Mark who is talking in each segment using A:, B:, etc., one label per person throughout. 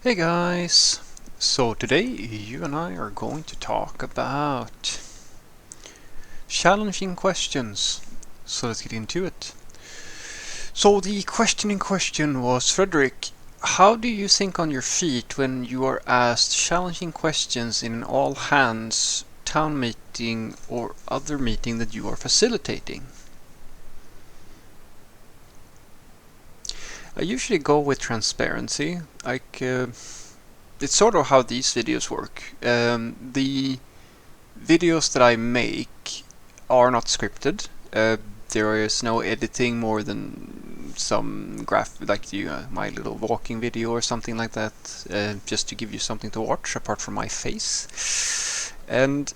A: Hey guys! So today you and I are going to talk about challenging questions. So let's get into it. So the question in question was, Frederick, how do you think on your feet when you are asked challenging questions in an all hands town meeting or other meeting that you are facilitating? I usually go with transparency. It's sort of how these videos work. The videos that I make are not scripted. There is no editing more than some my little walking video or something like that, just to give you something to watch apart from my face. And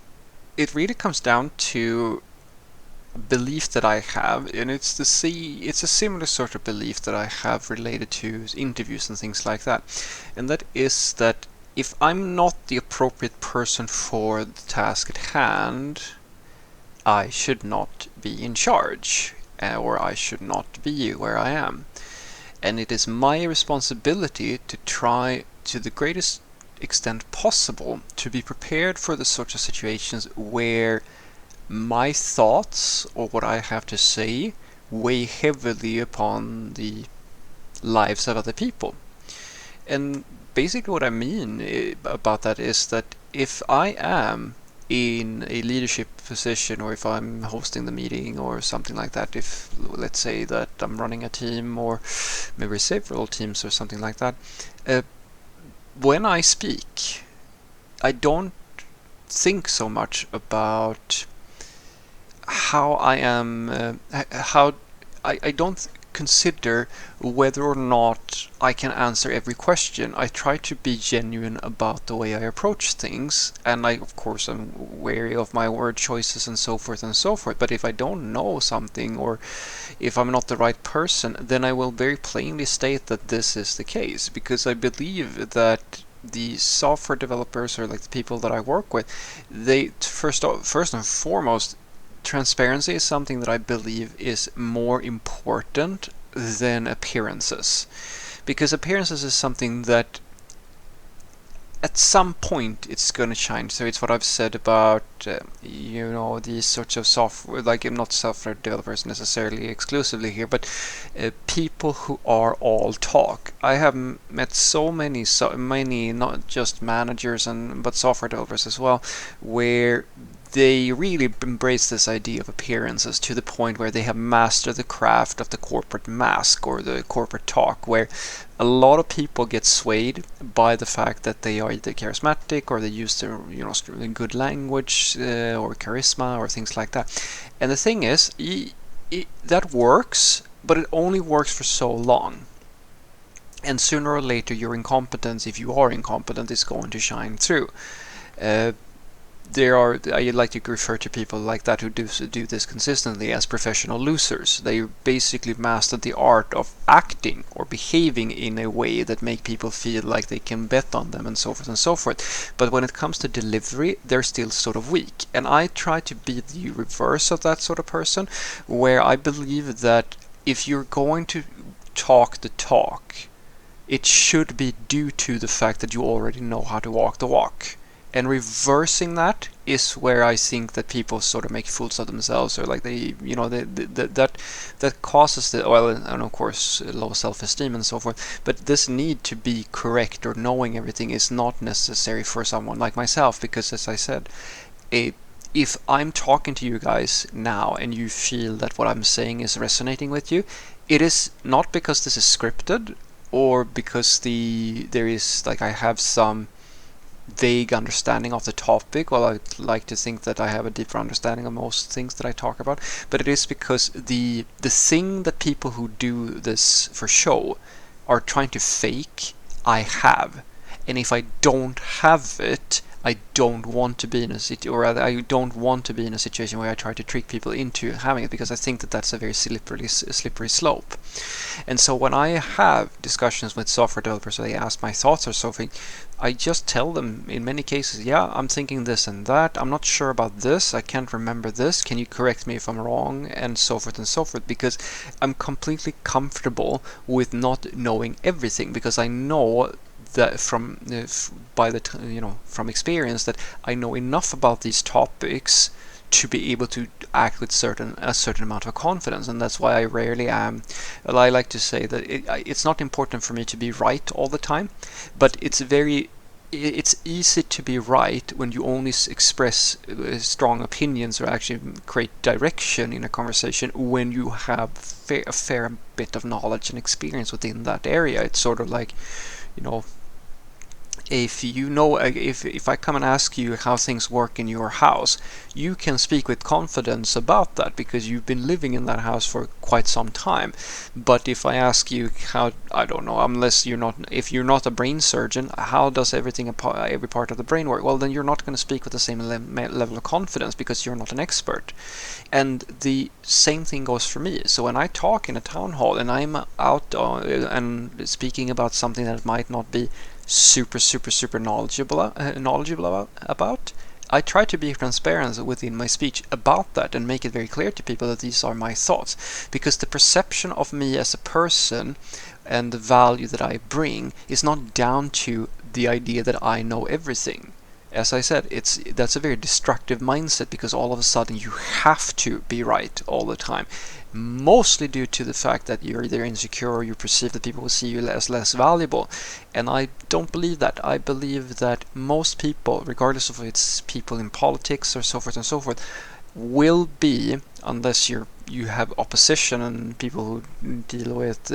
A: it really comes down to a belief that I have, and it's a similar sort of belief that I have related to interviews and things like that, and that is that if I'm not the appropriate person for the task at hand, I should not be in charge, or I should not be where I am. And it is my responsibility to try to the greatest extent possible to be prepared for the sorts of situations where my thoughts or what I have to say weigh heavily upon the lives of other people. And basically what I mean about that is that if I am in a leadership position, or if I'm hosting the meeting or something like that, if let's say that I'm running a team or maybe several teams or something like that, uh, when I speak, I don't think so much about how I am, I don't consider whether or not I can answer every question. I try to be genuine about the way I approach things, and I, of course, am wary of my word choices and so forth and so forth. But if I don't know something, or if I'm not the right person, then I will very plainly state that this is the case, because I believe that the software developers, or like the people that I work with, they first and foremost, transparency is something that I believe is more important than appearances. Because appearances is something that at some point it's going to shine. So it's what I've said about, these sorts of software, like not software developers necessarily exclusively here, but people who are all talk. I have met so many, not just managers but software developers as well, where they really embrace this idea of appearances to the point where they have mastered the craft of the corporate mask or the corporate talk, where a lot of people get swayed by the fact that they are either charismatic or they use their good language or charisma or things like that. And the thing is, that works, but it only works for so long. And sooner or later, your incompetence, if you are incompetent, is going to shine through. I like to refer to people like that who do this consistently as professional losers. They basically mastered the art of acting or behaving in a way that make people feel like they can bet on them and so forth and so forth. But when it comes to delivery, they're still sort of weak. And I try to be the reverse of that sort of person, where I believe that if you're going to talk the talk, it should be due to the fact that you already know how to walk the walk. And reversing that is where I think that people sort of make fools of themselves, or like that causes and of course low self-esteem and so forth. But this need to be correct or knowing everything is not necessary for someone like myself, because as I said, if I'm talking to you guys now and you feel that what I'm saying is resonating with you, it is not because this is scripted or because I have some vague understanding of the topic. Well, I'd like to think that I have a deeper understanding of most things that I talk about, but it is because the thing that people who do this for show are trying to fake, I have. And if I don't have it, I don't want to be in a I don't want to be in a situation where I try to trick people into having it, because I think that that's a very slippery slope. And so when I have discussions with software developers, they ask my thoughts or something, I just tell them in many cases, yeah, I'm thinking this and that, I'm not sure about this, I can't remember this, can you correct me if I'm wrong, and so forth, because I'm completely comfortable with not knowing everything, because I know that from experience that I know enough about these topics to be able to act with a certain amount of confidence. And that's why I rarely am. Well, I like to say that it's not important for me to be right all the time, but it's easy to be right when you only express strong opinions or actually create direction in a conversation when you have a fair bit of knowledge and experience within that area. It's sort of like, you know, if I come and ask you how things work in your house, you can speak with confidence about that because you've been living in that house for quite some time. But if I ask you how, I don't know, if you're not a brain surgeon, how does every part of the brain work? Well, then you're not going to speak with the same level of confidence because you're not an expert. And the same thing goes for me. So when I talk in a town hall and I'm out and speaking about something that might not be super knowledgeable about, I try to be transparent within my speech about that and make it very clear to people that these are my thoughts, because the perception of me as a person and the value that I bring is not down to the idea that I know everything. As I said, that's a very destructive mindset, because all of a sudden you have to be right all the time, mostly due to the fact that you're either insecure or you perceive that people will see you as less valuable. And I don't believe that. I believe that most people, regardless of if it's people in politics or so forth, will be, unless you have opposition and people who deal with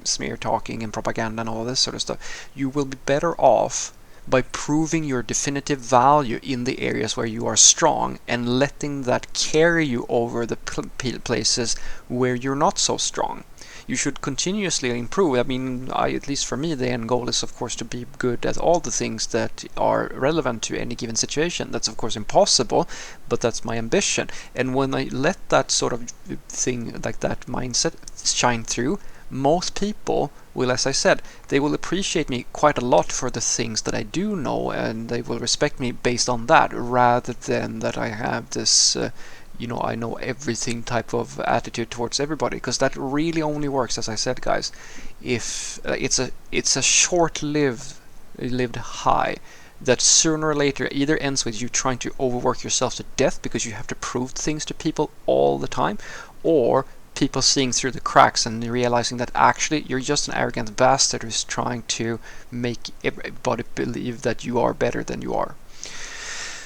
A: smear talking and propaganda and all this sort of stuff, you will be better off by proving your definitive value in the areas where you are strong and letting that carry you over the places where you're not so strong. You should continuously improve. I mean, at least for me, the end goal is, of course, to be good at all the things that are relevant to any given situation. That's, of course, impossible, but that's my ambition. And when I let that sort of thing, like that mindset, shine through, most people will, as I said, they will appreciate me quite a lot for the things that I do know, and they will respect me based on that, rather than that I have this I know everything type of attitude towards everybody, because that really only works, as I said, guys, if it's a short-lived high that sooner or later either ends with you trying to overwork yourself to death because you have to prove things to people all the time, or people seeing through the cracks and realizing that actually you're just an arrogant bastard who's trying to make everybody believe that you are better than you are.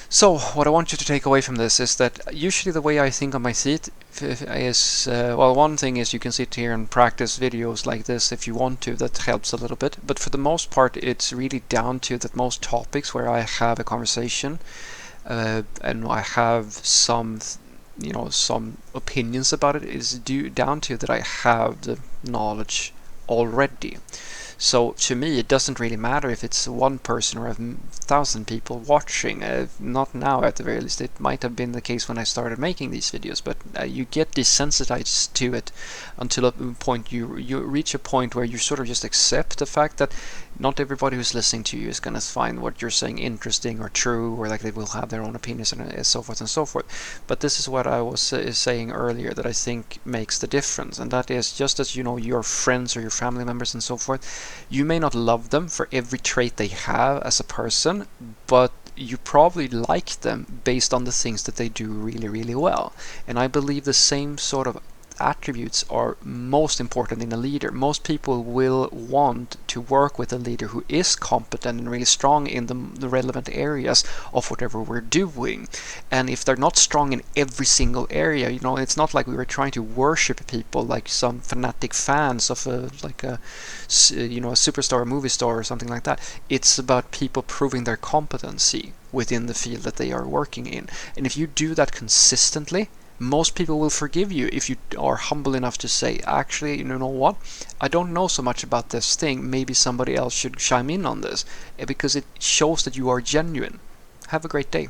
A: So what I want you to take away from this is that usually the way I think on my seat is, one thing is you can sit here and practice videos like this if you want to. That helps a little bit. But for the most part, it's really down to that most topics where I have a conversation and I have some opinions about it, is down to that I have the knowledge already. So to me, it doesn't really matter if it's one person or 1,000 people watching. Not now, at the very least. It might have been the case when I started making these videos, but you get desensitized to it until a point you reach a point where you sort of just accept the fact that not everybody who's listening to you is going to find what you're saying interesting or true, or like they will have their own opinions and so forth and so forth. But this is what I was saying earlier that I think makes the difference, and that is, just as your friends or your family members and so forth, you may not love them for every trait they have as a person, but you probably like them based on the things that they do really, really well. And I believe the same sort of attributes are most important in a leader. Most people will want to work with a leader who is competent and really strong in the relevant areas of whatever we're doing. And if they're not strong in every single area, it's not like we were trying to worship people like some fanatic fans of a superstar, a movie star or something like that. It's about people proving their competency within the field that they are working in. And if you do that consistently, most people will forgive you if you are humble enough to say, actually, you know what, I don't know so much about this thing, maybe somebody else should chime in on this, because it shows that you are genuine. Have a great day.